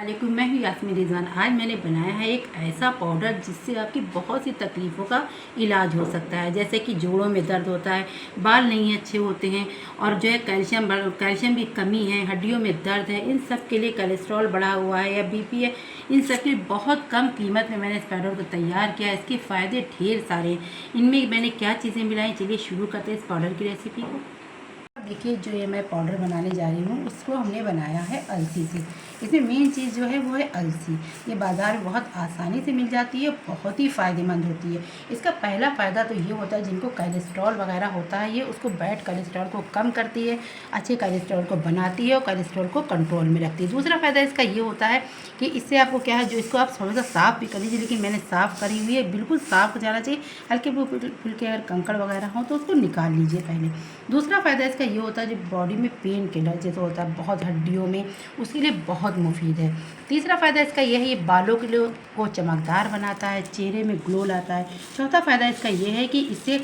वालेकुम, मैं हूँ यास्मीन रिजवान। आज मैंने बनाया है एक ऐसा पाउडर जिससे आपकी बहुत सी तकलीफ़ों का इलाज हो सकता है। जैसे कि जोड़ों में दर्द होता है, बाल नहीं अच्छे होते हैं और जो है कैल्शियम की कमी है, हड्डियों में दर्द है, इन सब के लिए कोलेस्ट्रॉल बढ़ा हुआ है या बीपी है, इन सब की बहुत कम कीमत में मैंने इस पाउडर को तैयार किया है। इसके फ़ायदे ढेर सारे हैं। इनमें मैंने क्या चीज़ें मिलाई, चलिए शुरू करते हैं इस पाउडर की रेसिपी को। देखिए, जो ये मैं पाउडर बनाने जा रही हूँ उसको हमने बनाया है अलसी से। इसमें मेन चीज़ जो है वो है अलसी। ये बाज़ार में बहुत आसानी से मिल जाती है, बहुत ही फ़ायदेमंद होती है। इसका पहला फ़ायदा तो ये होता है, जिनको कोलेस्ट्रॉल वगैरह होता है, ये उसको बैड कोलेस्ट्रॉल को कम करती है, अच्छे कोलेस्ट्रॉल को बनाती है और कोलेस्ट्रॉल को कंट्रोल में रखती है। दूसरा फ़ायदा इसका ये होता है कि इससे आपको क्या है, जो इसको आप थोड़ा सा साफ़ भी कर लीजिए, लेकिन मैंने साफ़ करी हुई है, बिल्कुल साफ़ हो जाना चाहिए। हल्के फुल्के अगर कंकड़ वगैरह हो तो उसको निकाल लीजिए पहले। दूसरा फ़ायदा इसका ये होता है, जो बॉडी में पेन किलर जैसे होता है बहुत हड्डियों में, उसके लिए बहुत मुफीद है। तीसरा फ़ायदा इसका ये है, ये बालों के लिए को चमकदार बनाता है, चेहरे में ग्लो लाता है। चौथा फ़ायदा इसका ये है कि इससे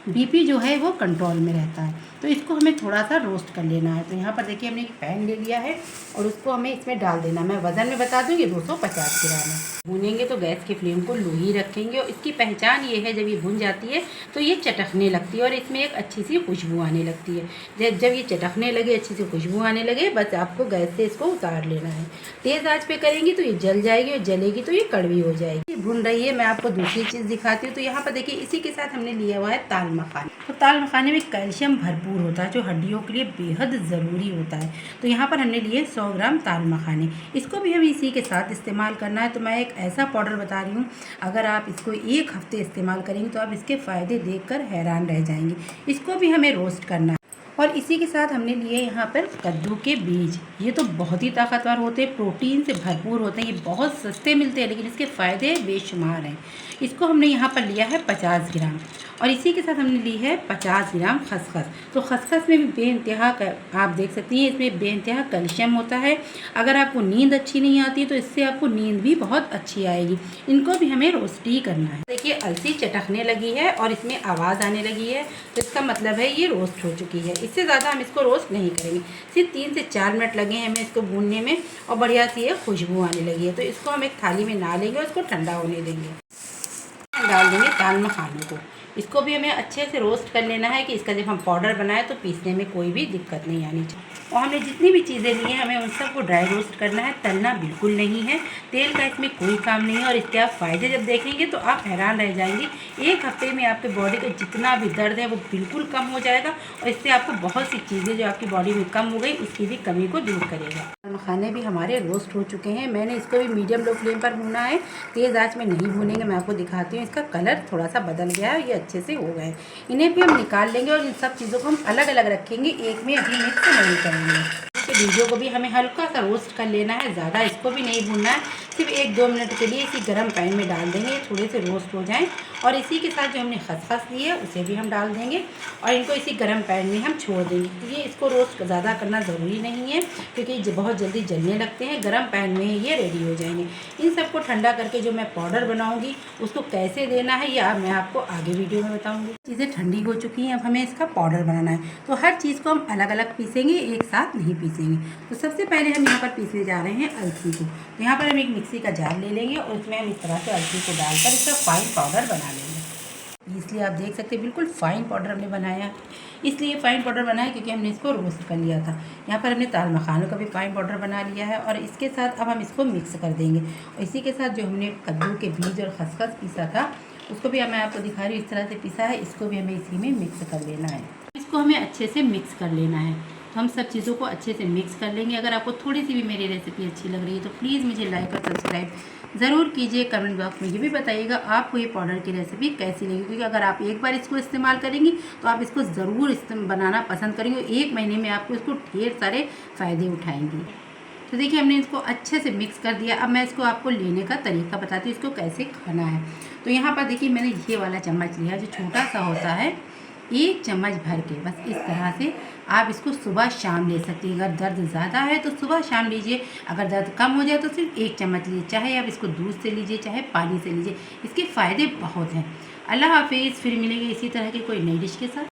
बीपी जो है वो कंट्रोल में रहता है। तो इसको हमें थोड़ा सा रोस्ट कर लेना है। तो यहाँ पर देखिए, हमने एक पैन ले लिया है और उसको हमें इसमें डाल देना। मैं वज़न में बता दूँ, ये 250 ग्राम है। भूनेंगे तो गैस की फ्लेम को लो ही रखेंगे और इसकी पहचान ये है, जब ये भुन जाती है तो ये चटकने लगती है और इसमें एक अच्छी सी खुशबू आने लगती है। जब ये चटकने लगे, अच्छी सी खुशबू आने लगे, बस आपको गैस से इसको उतार लेना है। तेज़ आंच पे करेंगी तो ये जल जाएगी और जलेगी तो ये कड़वी हो जाएगी। भुन रही है, मैं आपको दूसरी चीज़ दिखाती हूँ। तो यहाँ पर देखिए, इसी के साथ हमने लिया हुआ है ताल मखाना। तो ताल मखाने में कैल्शियम भरपूर होता है, जो हड्डियों के लिए बेहद ज़रूरी होता है। तो यहाँ पर हमने लिए 100 ग्राम ताल मखाने। इसको भी हमें इसी के साथ इस्तेमाल करना है। तो मैं एक ऐसा पाउडर बता रही हूँ, अगर आप इसको 1 हफ्ते इस्तेमाल करेंगे तो आप इसके फ़ायदे देखकर हैरान रह जाएंगे। इसको भी हमें रोस्ट करना है। और इसी के साथ हमने लिए यहाँ पर कद्दू के बीज। ये तो बहुत ही ताकतवर होते हैं, प्रोटीन से भरपूर होते हैं, ये बहुत सस्ते मिलते हैं, लेकिन इसके फ़ायदे बेशुमार हैं। इसको हमने यहाँ पर लिया है 50 ग्राम और इसी के साथ हमने ली है 50 ग्राम खसखस। तो खसखस में भी बेइंतहा आप देख सकती हैं, इसमें बेइंतहा कैल्शियम होता है। अगर आपको नींद अच्छी नहीं आती तो इससे आपको नींद भी बहुत अच्छी आएगी। इनको भी हमें रोस्ट ही करना है। देखिए, अलसी चटकने लगी है और इसमें आवाज़ आने लगी है, तो इसका मतलब है ये रोस्ट हो चुकी है। इससे ज़्यादा हम इसको रोस्ट नहीं करेंगे। सिर्फ 3 से 4 मिनट लगे हैं हमें इसको भूनने में और बढ़िया सी ये खुशबू आने लगी है। तो इसको हम एक थाली में ना लेंगे और इसको ठंडा होने देंगे। डाल देंगे ताल मखानों को। इसको भी हमें अच्छे से रोस्ट कर लेना है कि इसका जब हम पाउडर बनाए तो पीसने में कोई भी दिक्कत नहीं आनी चाहिए। और हमने जितनी भी चीज़ें ली हैं, हमें उन सबको ड्राई रोस्ट करना है, तलना बिल्कुल नहीं है। तेल का इसमें कोई काम नहीं है और इसके आप फ़ायदे जब देखेंगे तो आप हैरान रह जाएंगे। 1 हफ्ते में आपके बॉडी का जितना भी दर्द है वो बिल्कुल कम हो जाएगा और इससे आपको बहुत सी चीज़ें जो आपकी बॉडी में कम हो गई उसकी भी कमी को दूर करेगा। मखाने भी हमारे रोस्ट हो चुके हैं। मैंने इसको भी मीडियम लो फ्लेम पर भूना है, तेज़ आंच में नहीं भूनेंगे। मैं आपको दिखाती हूँ, इसका कलर थोड़ा सा बदल गया है, ये अच्छे से हो गए। इन्हें भी हम निकाल लेंगे और इन सब चीज़ों को हम अलग अलग रखेंगे, एक में अभी मिक्स नहीं करेंगे। बीजों को भी हमें हल्का सा रोस्ट कर लेना है, ज़्यादा इसको भी नहीं भूनना है। सिर्फ 1-2 मिनट के लिए इसी गर्म पैन में डाल देंगे, थोड़े से रोस्ट हो जाएं। और इसी के साथ जो हमने खसखस ली है उसे भी हम डाल देंगे और इनको इसी गर्म पैन में हम छोड़ देंगे। तो ये इसको रोस्ट ज़्यादा करना ज़रूरी नहीं है, क्योंकि बहुत जल्दी जलने लगते हैं। गर्म पैन में ये रेडी हो जाएंगे। इन सबको ठंडा करके जो मैं पाउडर बनाऊँगी उसको कैसे देना है या मैं आपको आगे वीडियो में बताऊँगी। चीज़ें ठंडी हो चुकी हैं, अब हमें इसका पाउडर बनाना है। तो हर चीज़ को हम अलग अलग पीसेंगे, एक साथ नहीं पीसेंगे। तो सबसे पहले हम यहाँ पर पीसने जा रहे हैं अलसी को। तो यहाँ पर हम एक मिक्सी का जार ले लेंगे और उसमें हम इस तरह से अलसी को डालकर इसका फाइन पाउडर बना लेंगे। इसलिए आप देख सकते हैं बिल्कुल फाइन पाउडर हमने बनाया। इसलिए फाइन पाउडर बनाया क्योंकि हमने इसको रोस्ट कर लिया था। यहाँ पर हमने ताल मखानों का भी फाइन पाउडर बना लिया है और इसके साथ अब हम इसको मिक्स कर देंगे। और इसी के साथ जो हमने कद्दू के बीज और खसखस पीसा था उसको भी मैं आपको दिखा रही हूँ, इस तरह से पिसा है। इसको भी हमें इसी में मिक्स कर लेना है। इसको हमें अच्छे से मिक्स कर लेना है। तो हम सब चीज़ों को अच्छे से मिक्स कर लेंगे। अगर आपको थोड़ी सी भी मेरी रेसिपी अच्छी लग रही है तो प्लीज़ मुझे लाइक और सब्सक्राइब ज़रूर कीजिए। कमेंट बॉक्स में ये भी बताइएगा आपको ये पाउडर की रेसिपी कैसी लगी, क्योंकि अगर आप एक बार इसको इस्तेमाल करेंगी तो आप इसको ज़रूर बनाना पसंद करेंगे। 1 महीने में आपको इसको ढेर सारे फ़ायदे उठाएंगी। तो देखिए, हमने इसको अच्छे से मिक्स कर दिया। अब मैं इसको आपको लेने का तरीका बताती हूँ, इसको कैसे खाना है। तो यहाँ पर देखिए, मैंने ये वाला चम्मच लिया जो छोटा सा होता है, 1 चम्मच भर के बस इस तरह से आप इसको सुबह शाम ले सकती हैं। अगर दर्द ज़्यादा है तो सुबह शाम लीजिए, अगर दर्द कम हो जाए तो सिर्फ 1 चम्मच लीजिए। चाहे आप इसको दूध से लीजिए चाहे पानी से लीजिए, इसके फ़ायदे बहुत हैं। अल्लाह हाफिज़, फिर मिलेंगे इसी तरह की कोई नई डिश के साथ।